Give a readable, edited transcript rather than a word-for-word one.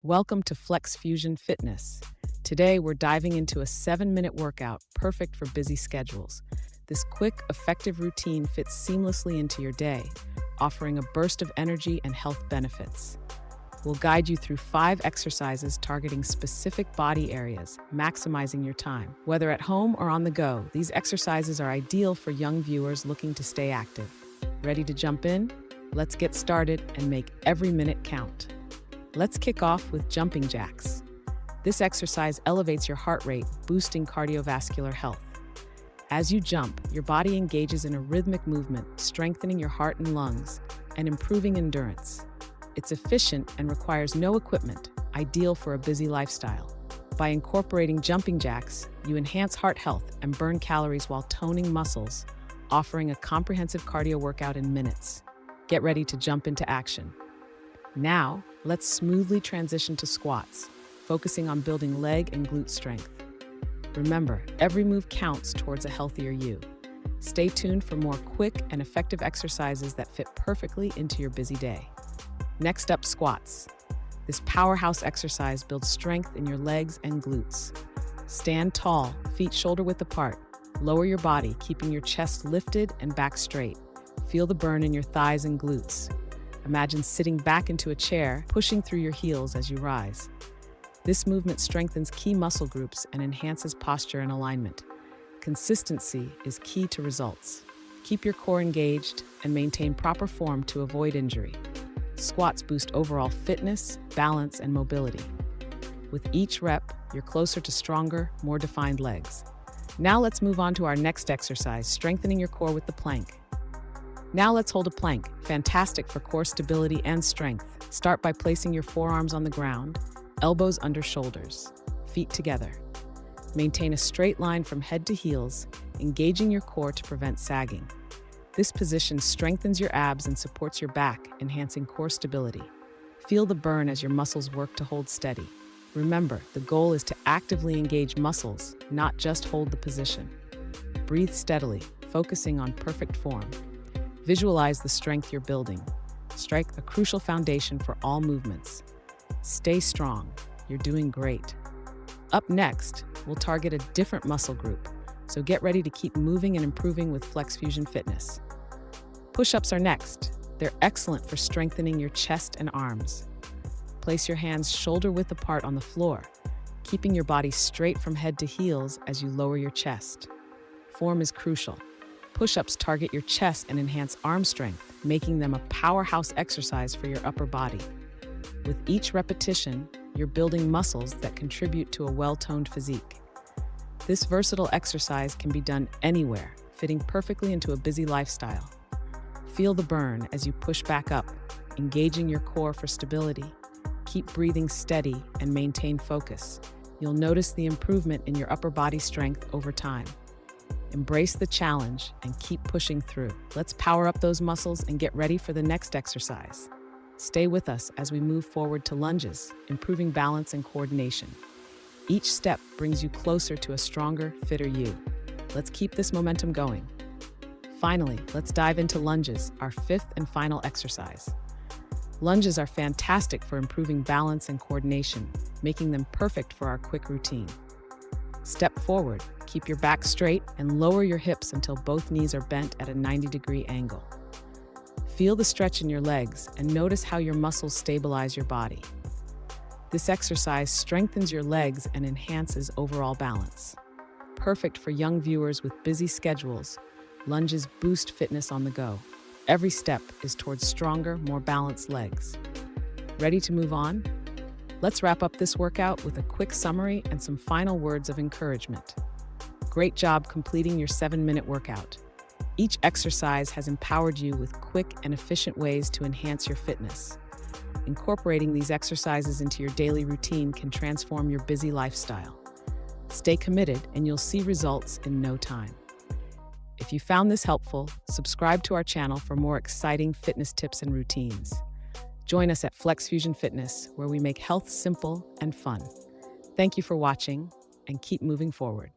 Welcome to FlexFusion Fitness. Today, we're diving into a 7-minute workout perfect for busy schedules. This quick, effective routine fits seamlessly into your day, offering a burst of energy and health benefits. We'll guide you through 5 exercises targeting specific body areas, maximizing your time. Whether at home or on the go, these exercises are ideal for young viewers looking to stay active. Ready to jump in? Let's get started and make every minute count. Let's kick off with jumping jacks. This exercise elevates your heart rate, boosting cardiovascular health. As you jump, your body engages in a rhythmic movement, strengthening your heart and lungs and improving endurance. It's efficient and requires no equipment, ideal for a busy lifestyle. By incorporating jumping jacks, you enhance heart health and burn calories while toning muscles, offering a comprehensive cardio workout in minutes. Get ready to jump into action. Now, let's smoothly transition to squats, focusing on building leg and glute strength. Remember, every move counts towards a healthier you. Stay tuned for more quick and effective exercises that fit perfectly into your busy day. Next up, squats. This powerhouse exercise builds strength in your legs and glutes. Stand tall, feet shoulder-width apart. Lower your body, keeping your chest lifted and back straight. Feel the burn in your thighs and glutes. Imagine sitting back into a chair, pushing through your heels as you rise. This movement strengthens key muscle groups and enhances posture and alignment. Consistency is key to results. Keep your core engaged and maintain proper form to avoid injury. Squats boost overall fitness, balance, and mobility. With each rep, you're closer to stronger, more defined legs. Now let's move on to our next exercise, strengthening your core with the plank. Now let's hold a plank, fantastic for core stability and strength. Start by placing your forearms on the ground, elbows under shoulders, feet together. Maintain a straight line from head to heels, engaging your core to prevent sagging. This position strengthens your abs and supports your back, enhancing core stability. Feel the burn as your muscles work to hold steady. Remember, the goal is to actively engage muscles, not just hold the position. Breathe steadily, focusing on perfect form. Visualize the strength you're building. Strike a crucial foundation for all movements. Stay strong. You're doing great. Up next, we'll target a different muscle group, so get ready to keep moving and improving with FlexFusion Fitness. Push-ups are next. They're excellent for strengthening your chest and arms. Place your hands shoulder-width apart on the floor, keeping your body straight from head to heels as you lower your chest. Form is crucial. Push-ups target your chest and enhance arm strength, making them a powerhouse exercise for your upper body. With each repetition, you're building muscles that contribute to a well-toned physique. This versatile exercise can be done anywhere, fitting perfectly into a busy lifestyle. Feel the burn as you push back up, engaging your core for stability. Keep breathing steady and maintain focus. You'll notice the improvement in your upper body strength over time. Embrace the challenge and keep pushing through. Let's power up those muscles and get ready for the next exercise. Stay with us as we move forward to lunges, improving balance and coordination. Each step brings you closer to a stronger, fitter you. Let's keep this momentum going. Finally, let's dive into lunges, our 5th and final exercise. Lunges are fantastic for improving balance and coordination, making them perfect for our quick routine. Step forward, keep your back straight, and lower your hips until both knees are bent at a 90-degree angle. Feel the stretch in your legs and notice how your muscles stabilize your body. This exercise strengthens your legs and enhances overall balance. Perfect for young viewers with busy schedules, lunges boost fitness on the go. Every step is towards stronger, more balanced legs. Ready to move on? Let's wrap up this workout with a quick summary and some final words of encouragement. Great job completing your 7-minute workout. Each exercise has empowered you with quick and efficient ways to enhance your fitness. Incorporating these exercises into your daily routine can transform your busy lifestyle. Stay committed and you'll see results in no time. If you found this helpful, subscribe to our channel for more exciting fitness tips and routines. Join us at FlexFusion Fitness, where we make health simple and fun. Thank you for watching, and keep moving forward.